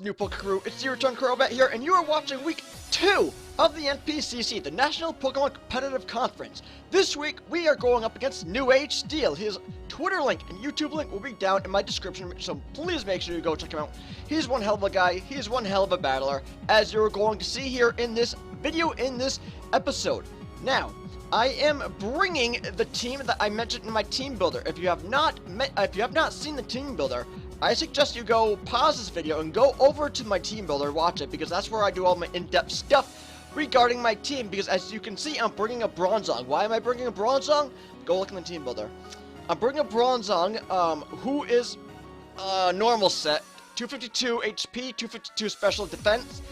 new Poke Crew? It's the UturnCrobat here, and you are watching week 2 of the NPCC, the National Pokemon Competitive Conference. This week, we are going up against New Age Steel. His Twitter link and YouTube link will be down in my description, so please make sure you go check him out. He's one hell of a guy, he's one hell of a battler, as you're going to see here in this video, in this episode. Now, I am bringing the team that I mentioned in my team builder. If you have not seen the team builder, I suggest you go pause this video and go over to my team builder, watch it, because that's where I do all my in-depth stuff regarding my team. Because as you can see, I'm bringing a Bronzong. Why am I bringing a Bronzong? Go look in the team builder. I'm bringing a Bronzong, who is normal set, 252 HP, 252 special defense,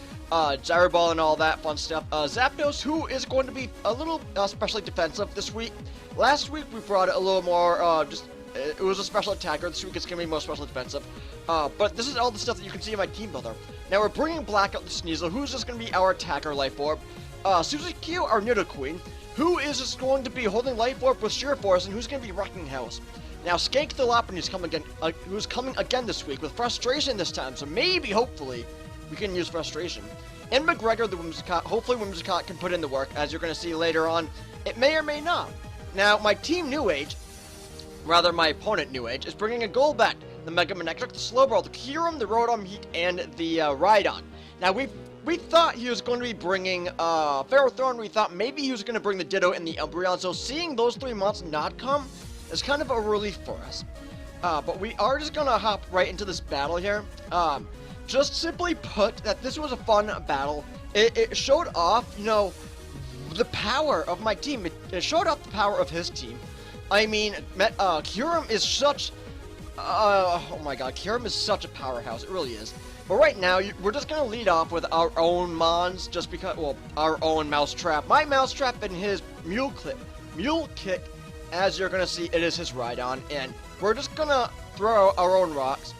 Gyro Ball and all that fun stuff. Zapdos, who is going to be a little specially defensive this week. Last week we brought it a little more, it was a special attacker. This week it's going to be more special defensive. But this is all the stuff that you can see in my team builder. Now we're bringing Blackout the Sneasel, who's just going to be our attacker Life Orb. Suzuki, our Nidoqueen, who is just going to be holding Life Orb with Sheer Force, and who's going to be wrecking House. Now Skank the Lopunny is coming again, who's coming again this week with Frustration this time. So maybe, hopefully, we can use Frustration. And McGregor, the Whimsicott, hopefully Whimsicott can put in the work, as you're going to see later on. It may or may not. Now, my team New Age, rather my opponent New Age, is bringing a Golbat, the Mega Manectric, the Slowbro, the Kyurem, the Rotom Heat, and the Rhydon. Now, we thought he was going to be bringing Ferrothorn. We thought maybe he was going to bring the Ditto and the Umbreon. So seeing those three monsters not come is kind of a relief for us. But we are just going to hop right into this battle here. Just simply put, that this was a fun battle. It showed off, you know, the power of my team. It showed off the power of his team. I mean, Kyurem is such... oh my god, Kyurem is such a powerhouse. It really is. But right now, we're just going to lead off with our own Mons, just because, well, our own Mousetrap. My Mousetrap and his Mule Kick, as you're going to see, it is his Rhydon. And we're just going to throw our own rocks.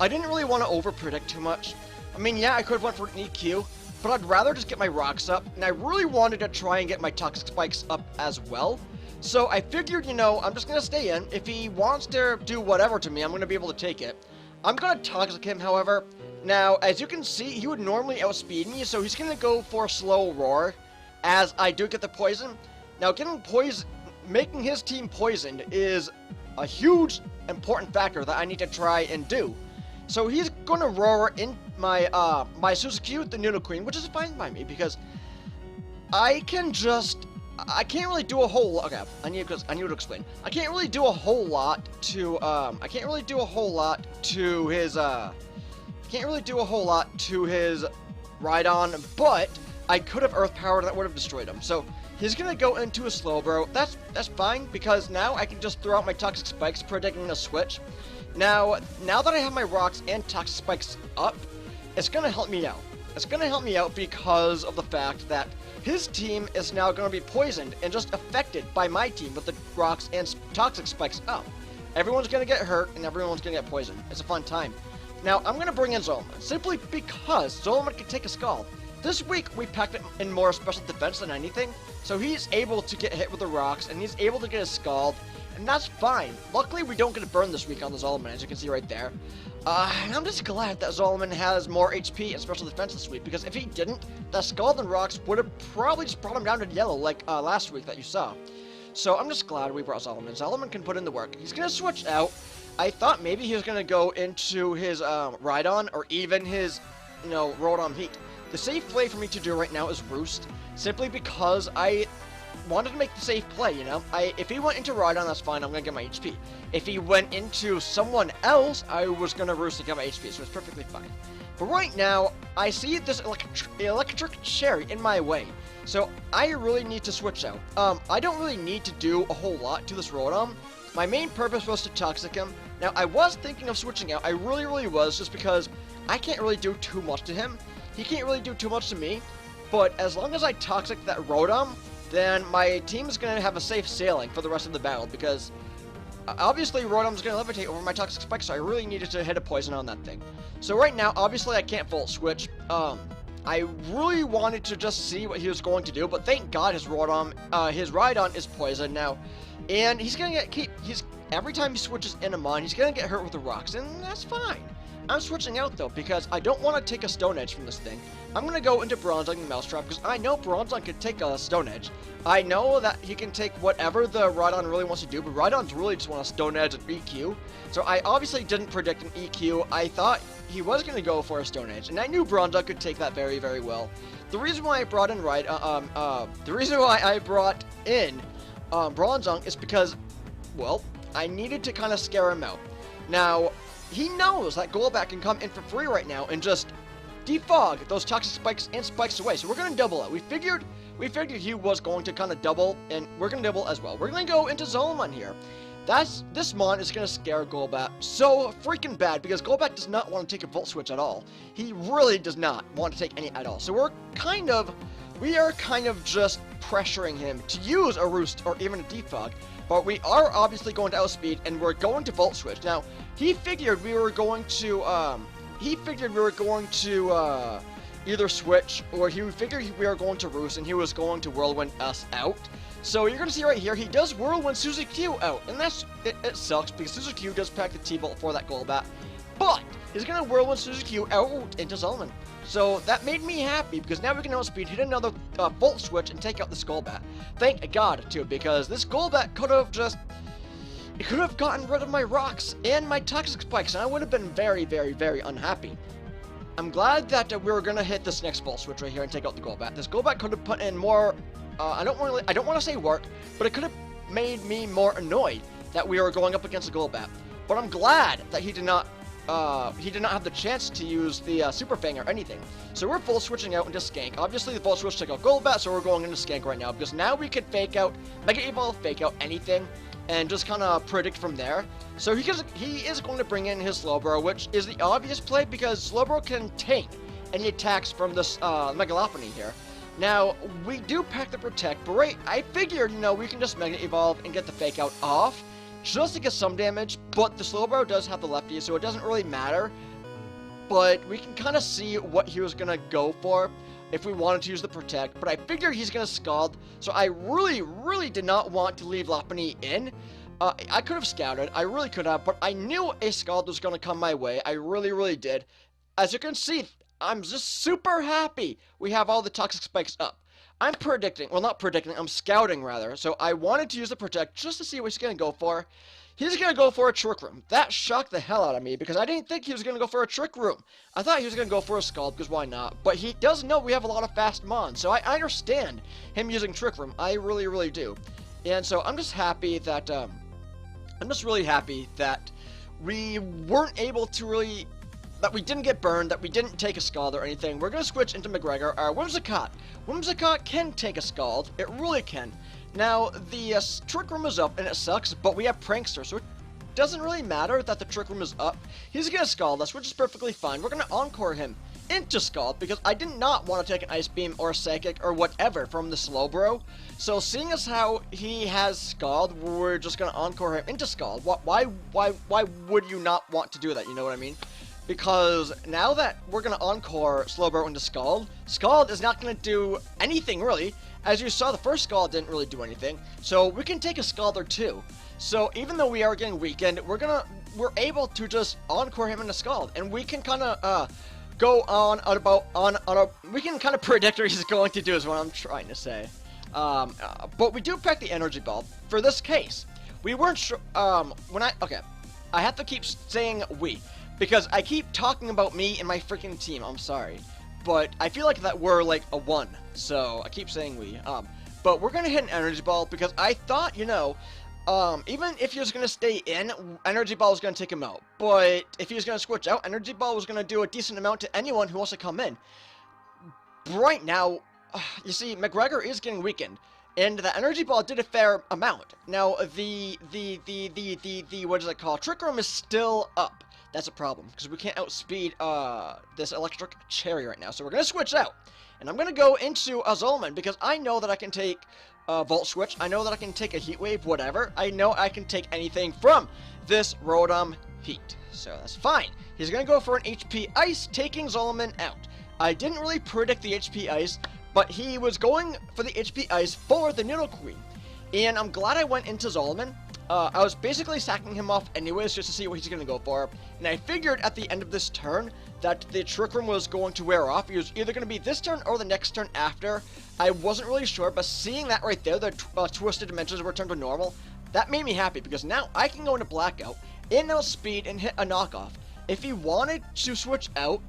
I didn't really want to over-predict too much. I mean, yeah, I could have went for an EQ, but I'd rather just get my rocks up, and I really wanted to try and get my Toxic Spikes up as well. So I figured, you know, I'm just going to stay in. If he wants to do whatever to me, I'm going to be able to take it. I'm going to Toxic him, however. Now, as you can see, he would normally outspeed me, so he's going to go for a slow roar, as I do get the poison. Now, making his team poisoned is a huge, important factor that I need to try and do. So he's going to roar in my my Suzuki, the Nidoqueen, which is fine by me, because I can't really do a whole lot. Okay, I need to explain. I can't really do a whole lot to his Rhydon, but I could have Earth Power that would have destroyed him. So he's gonna go into a Slowbro. That's fine, because now I can just throw out my Toxic Spikes, predicting a switch. Now that I have my rocks and Toxic Spikes up, it's gonna help me out. It's gonna help me out because of the fact that his team is now going to be poisoned and just affected by my team with the rocks and Toxic Spikes up. Everyone's going to get hurt and everyone's going to get poisoned. It's a fun time. Now, I'm going to bring in Zolomon, simply because Zolomon can take a Scald. This week, we packed it in more special defense than anything, so he's able to get hit with the rocks, and he's able to get a Scald, and that's fine. Luckily, we don't get a burn this week on the Zolomon, as you can see right there. And I'm just glad that Zolomon has more HP and special defense this week, because if he didn't, the Scald and Rocks would have probably just brought him down to yellow like last week that you saw. So I'm just glad we brought Zolomon. Zolomon can put in the work. He's going to switch out. I thought maybe he was going to go into his Rhydon or even his, you know, Rotom Heat. The safe play for me to do right now is Roost, simply because I wanted to make the safe play, you know. If he went into Rhydon, that's fine, I'm gonna get my HP. If he went into someone else, I was gonna Roost to get my HP, so it's perfectly fine. But right now, I see this electric cherry in my way, so I really need to switch out. I don't really need to do a whole lot to this Rotom. My main purpose was to Toxic him. Now, I was thinking of switching out, I really was, just because I can't really do too much to him. He can't really do too much to me, but as long as I Toxic that Rotom, then my team is going to have a safe sailing for the rest of the battle, because obviously Rotom's going to levitate over my Toxic Spike, so I really needed to hit a poison on that thing. So right now, obviously I can't Volt Switch. I really wanted to just see what he was going to do, but thank God his Rhydon is poisoned now, and he's going to get every time he switches in a Mon, he's going to get hurt with the rocks, and that's fine. I'm switching out though because I don't want to take a Stone Edge from this thing. I'm going to go into Bronzong and Mousetrap because I know Bronzong can take a Stone Edge. I know that he can take whatever the Rhydon really wants to do, but Rhydons really just want to Stone Edge and EQ. So I obviously didn't predict an EQ. I thought he was going to go for a Stone Edge, and I knew Bronzong could take that very, very well. The reason why I brought in Bronzong is because, well, I needed to kind of scare him out. Now, he knows that Golbat can come in for free right now and just defog those toxic spikes and spikes away. So we're going to double it. We figured he was going to kind of double, and we're going to double as well. We're going to go into Zolomon here. This Mon is going to scare Golbat so freaking bad because Golbat does not want to take a Volt Switch at all. He really does not want to take any at all. So we are kind of just pressuring him to use a Roost or even a Defog. But we are obviously going to outspeed, and we're going to Volt Switch. Now, he figured we were going to either switch, or he figured we were going to Roost, and he was going to Whirlwind us out. So you're going to see right here, he does Whirlwind Suzy-Q out, and it sucks, because Suzy-Q does pack the T-Bolt for that Golbat. But, he's going to Whirlwind Suzy-Q out into Zolomon. So that made me happy, because now we can outspeed, hit another Volt Switch, and take out this Golbat. Thank God, too, because this Golbat could have gotten rid of my rocks and my toxic spikes, and I would have been very, very, very unhappy. I'm glad that we were going to hit this next Volt Switch right here and take out the Golbat. This Golbat could have put in more, I don't want to say work, but it could have made me more annoyed that we were going up against the Golbat. But I'm glad that he did not have the chance to use the Super Fang or anything. So we're Volt Switching out into Skank. Obviously the Volt Switch took out Golbat, so we're going into Skank right now, because now we can fake out, Mega Evolve, fake out anything, and just kind of predict from there. So he is going to bring in his Slowbro, which is the obvious play, because Slowbro can tank any attacks from this Mega Lopunny here. Now, we do pack the Protect, but right, I figured, we can just Mega Evolve and get the fake out off, just to get some damage, but the Slowbro does have the Lefty, so it doesn't really matter. But we can kind of see what he was going to go for if we wanted to use the Protect, but I figured he's going to Scald, so I really, really did not want to leave Lopunny in. I could have scouted, I really could have, but I knew a Scald was going to come my way. I really, really did. As you can see, I'm just super happy we have all the Toxic Spikes up. I'm predicting, well, not predicting, I'm scouting rather, so I wanted to use the Protect just to see what he's going to go for. He's going to go for a Trick Room. That shocked the hell out of me, because I didn't think he was going to go for a Trick Room. I thought he was going to go for a Scald, because why not? But he does know we have a lot of fast Mons, so I understand him using Trick Room. I really, really do. And so I'm just happy that, I'm just really happy that we weren't able to really, that we didn't get burned, that we didn't take a Scald or anything. We're going to switch into McGregor. Whimsicott. Whimsicott can take a Scald. It really can. Now, the Trick Room is up, and it sucks, but we have Prankster, so it doesn't really matter that the Trick Room is up. He's going to Scald us, which is perfectly fine. We're going to Encore him into Scald, because I did not want to take an Ice Beam or a Psychic or whatever from the Slowbro. So, seeing as how he has Scald, we're just going to Encore him into Scald. Why would you not want to do that, you know what I mean? Because now that we're going to Encore Slowbro into Scald, Scald is not going to do anything, really. As you saw, the first Scald didn't really do anything, so we can take a Scald or two. So even though we are getting weakened, we're able to just Encore him into Scald, and we can kind of go we can kind of predict what he's going to do is what I'm trying to say. But we do pack the Energy Ball for this case. We weren't sure, I have to keep saying we, because I keep talking about me and my freaking team, I'm sorry. But I feel like that we're like a 1, so I keep saying we. But we're going to hit an Energy Ball, because I thought, even if he was going to stay in, Energy Ball was going to take him out. But if he was going to switch out, Energy Ball was going to do a decent amount to anyone who wants to come in. Right now, you see, McGregor is getting weakened, and the Energy Ball did a fair amount. Now, the what is it called? Trick Room is still up. That's a problem, because we can't outspeed this Electric Cherry right now. So we're going to switch out. And I'm going to go into a Zolomon, because I know that I can take Volt Switch. I know that I can take a Heat Wave, whatever. I know I can take anything from this Rotom Heat. So that's fine. He's going to go for an HP Ice, taking Zolomon out. I didn't really predict the HP Ice, but he was going for the HP Ice for the Nidoqueen. And I'm glad I went into Zolomon. I was basically sacking him off anyways just to see what he's going to go for. And I figured at the end of this turn that the Trick Room was going to wear off. It was either going to be this turn or the next turn after. I wasn't really sure, but seeing that right there, the Twisted Dimensions returned to normal, that made me happy because now I can go into Blackout, outspeed, and hit a knockoff. If he wanted to switch out,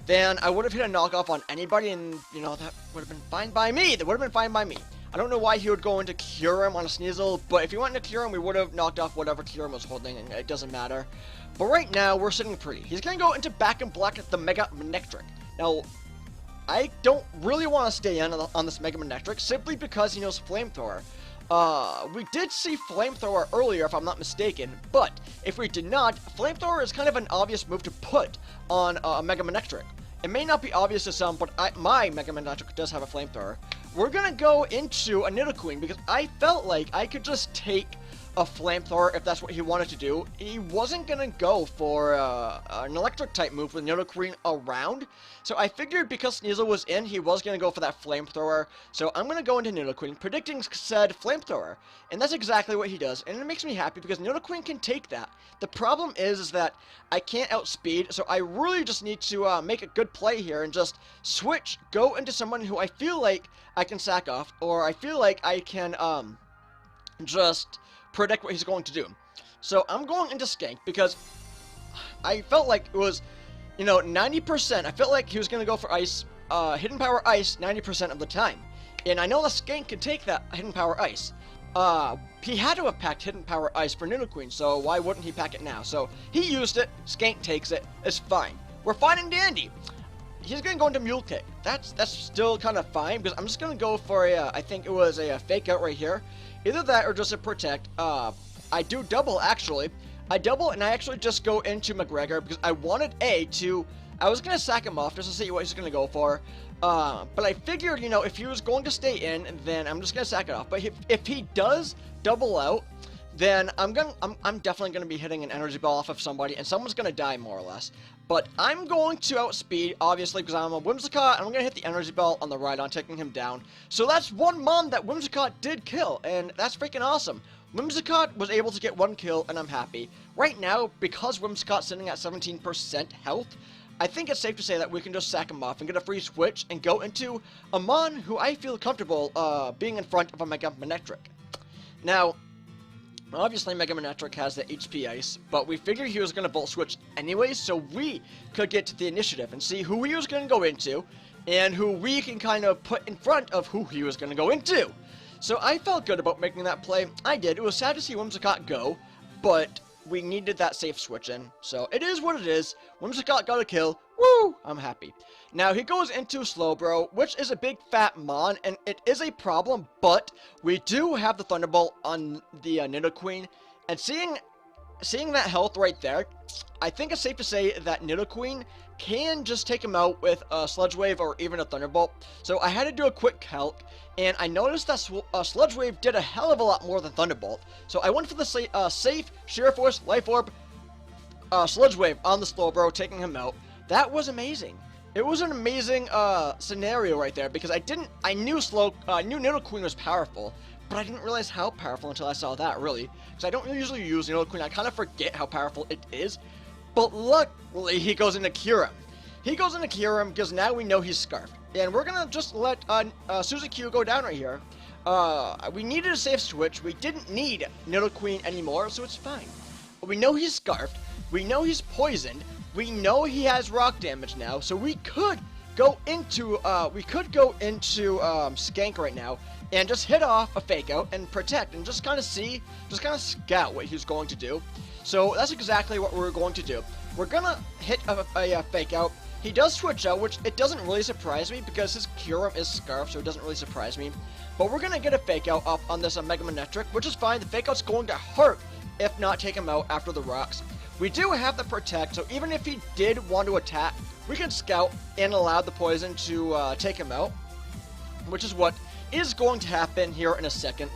then I would have hit a knockoff on anybody, and, you know, that would have been fine by me. That would have been fine by me. I don't know why he would go into Cure Him on a Sneasel, but if he went into Cure Him, we would have knocked off whatever Cure Him was holding, and it doesn't matter. But right now, we're sitting pretty. He's going to go into Back in Black at the Mega Manectric. Now, I don't really want to stay in on this Mega Manectric, simply because he knows Flamethrower. We did see Flamethrower earlier, if I'm not mistaken, but if we did not, Flamethrower is kind of an obvious move to put on a Mega Manectric. It may not be obvious to some, but my Mega Manectric does have a Flamethrower. We're gonna go into a Nidoqueen because I felt like I could just take a Flamethrower if that's what he wanted to do. He wasn't gonna go for an electric type move with Nidoqueen around, so I figured because Sneasel was in, he was gonna go for that Flamethrower. So I'm gonna go into Nidoqueen, predicting said Flamethrower, and that's exactly what he does, and it makes me happy because Nidoqueen can take that. The problem is that I can't outspeed, so I really just need to make a good play here and just switch, go into someone who I feel like I can sack off, or I feel like I can just predict what he's going to do. So I'm going into Skank because I felt like it was, you know, 90%. I felt like he was going to go for Ice, Hidden Power Ice 90% of the time. And I know the Skank can take that Hidden Power Ice. He had to have packed Hidden Power Ice for Nidoqueen, so why wouldn't he pack it now? So he used it, Skank takes it, it's fine. We're finding Dandy. He's going to go into Mule Kick. That's still kind of fine, because I'm just going to go for a, I think it was a Fake Out right here. Either that or just a Protect. I do double, actually. I double, and I actually just go into McGregor, because I wanted I was going to sack him off just to see what he's going to go for. But I figured, you know, if he was going to stay in, then I'm just going to sack it off. But if he does double out, then I'm definitely going to be hitting an Energy Ball off of somebody, and someone's going to die, more or less. But I'm going to outspeed, obviously, because I'm a Whimsicott, and I'm going to hit the Energy Ball on the Rhydon, taking him down. So that's one Mon that Whimsicott did kill, and that's freaking awesome. Whimsicott was able to get one kill, and I'm happy. Right now, because Whimsicott's sitting at 17% health, I think it's safe to say that we can just sack him off and get a free switch and go into a Mon who I feel comfortable being in front of a Mega Manectric. Now, obviously Mega Manectric has the HP Ice, but we figured he was going to Volt Switch anyway, so we could get to the initiative and see who he was going to go into, and who we can kind of put in front of who he was going to go into. So I felt good about making that play. I did. It was sad to see Whimsicott go, but we needed that safe switch in. So it is what it is. Whimsicott got a kill. Woo! I'm happy. Now he goes into Slowbro, which is a big fat Mon, and it is a problem, but we do have the Thunderbolt on the Nidoqueen, and seeing that health right there, I think it's safe to say that Nidoqueen can just take him out with a Sludge Wave or even a Thunderbolt. So I had to do a quick calc, and I noticed that Sludge Wave did a hell of a lot more than Thunderbolt. So I went for the safe Sheer Force, Life Orb, Sludge Wave on the Slowbro, taking him out. That was amazing. It was an amazing scenario right there, because I knew Nidoqueen was powerful, but I didn't realize how powerful until I saw that, really. Because I don't usually use Nidoqueen, I kind of forget how powerful it is. But luckily, he goes into Kyurem. He goes into Kyurem because now we know he's Scarfed. And we're going to just let Suzuki go down right here. We needed a safe switch. We didn't need Nidoqueen anymore, so it's fine. But we know he's Scarfed. We know he's poisoned. We know he has rock damage now, so we could go into Skank right now and just hit off a Fake Out and Protect and just kind of scout what he's going to do. So that's exactly what we're going to do. We're gonna hit a Fake Out. He does switch out, which it doesn't really surprise me because his Kyurem is Scarf, so it doesn't really surprise me. But we're gonna get a Fake Out up on this Mega Manectric, which is fine. The Fake Out's going to hurt if not take him out after the rocks. We do have the Protect, so even if he did want to attack, we can scout and allow the poison to take him out, which is what is going to happen here in a second.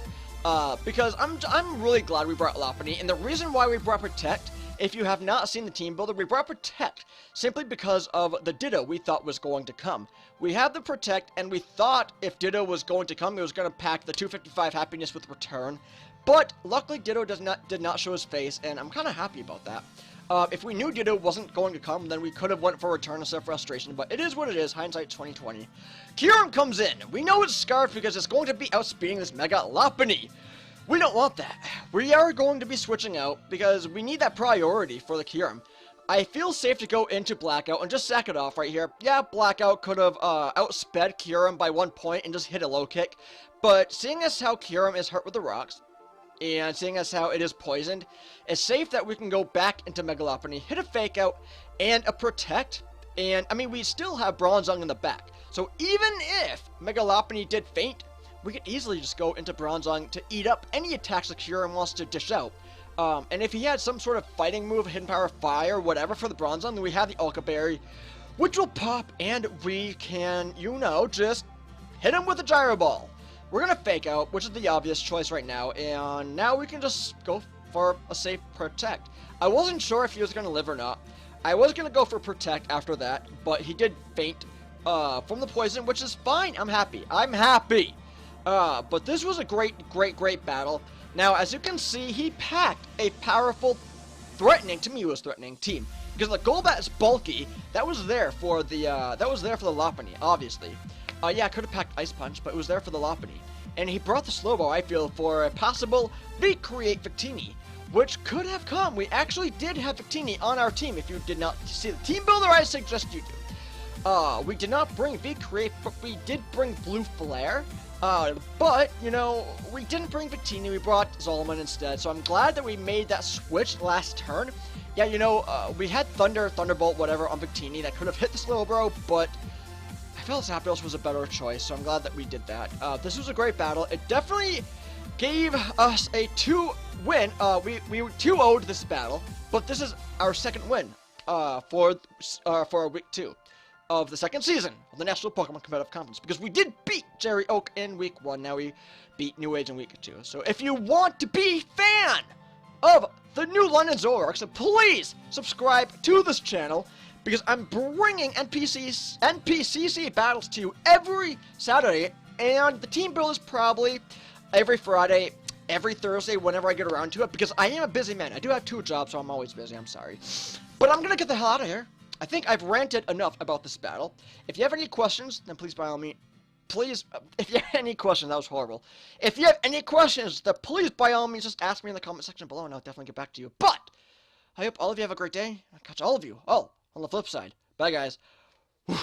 Because I'm really glad we brought Lopunny, and the reason why we brought Protect, if you have not seen the team builder, we brought Protect simply because of the Ditto we thought was going to come. We have the Protect, and we thought if Ditto was going to come, it was going to pack the 255 Happiness with Return, But luckily Ditto did not show his face, and I'm kind of happy about that. If we knew Ditto wasn't going to come, then we could have went for Return instead of Frustration, but it is what it is, hindsight 2020. Kyurem comes in. We know it's Scarf because it's going to be outspeeding this Mega Lopunny. We don't want that. We are going to be switching out because we need that priority for the Kyurem. I feel safe to go into Blackout and just sack it off right here. Yeah, Blackout could have outsped Kyurem by 1 point and just hit a low kick, but seeing as how Kyurem is hurt with the rocks, and seeing as how it is poisoned, it's safe that we can go back into Mega Lopunny, hit a Fake Out, and a Protect, and, I mean, we still have Bronzong in the back. So even if Mega Lopunny did faint, we could easily just go into Bronzong to eat up any attacks that Kyurem wants to dish out. And if he had some sort of fighting move, Hidden Power Fire, whatever for the Bronzong, then we have the Ulka Berry, which will pop, and we can, you know, just hit him with a Gyro Ball. We're going to Fake Out, which is the obvious choice right now, and now we can just go for a safe Protect. I wasn't sure if he was going to live or not. I was going to go for Protect after that, but he did faint from the poison, which is fine. I'm happy. I'm happy. But this was a great battle. Now, as you can see, he packed a powerful, to me it was threatening, team. Because the Golbat is bulky. That was there for the Lopunny, obviously. Yeah, I could have packed Ice Punch, but it was there for the Lopunny. And he brought the Slowbro, I feel, for a possible Recreate Victini, which could have come. We actually did have Victini on our team, if you did not see the team builder, I suggest you do. We did not bring Recreate, but we did bring Blue Flare. But, you know, we didn't bring Victini, we brought Zolomon instead, so I'm glad that we made that switch last turn. Yeah, you know, we had Thunderbolt, whatever, on Victini that could have hit the Slowbro, but I felt Zapdos was a better choice, so I'm glad that we did that. This was a great battle. It definitely gave us a 2-win. We 2-0'd this battle, but this is our second win for week 2 of the second season of the National Pokemon Competitive Conference, because we did beat Jerry Oak in week 1. Now we beat New Age in week 2. So if you want to be fan of the new London Zoroarks, please subscribe to this channel, because I'm bringing NPCC battles to you every Saturday, and the team build is probably every Friday, every Thursday, whenever I get around to it, because I am a busy man. I do have 2 jobs, so I'm always busy. I'm sorry. But I'm gonna get the hell out of here. I think I've ranted enough about this battle. If you have any questions, then please by all means, if you have any questions, that was horrible. If you have any questions, then please by all means just ask me in the comment section below, and I'll definitely get back to you. But I hope all of you have a great day. I'll catch all of you on the flip side. Bye, guys. Whew.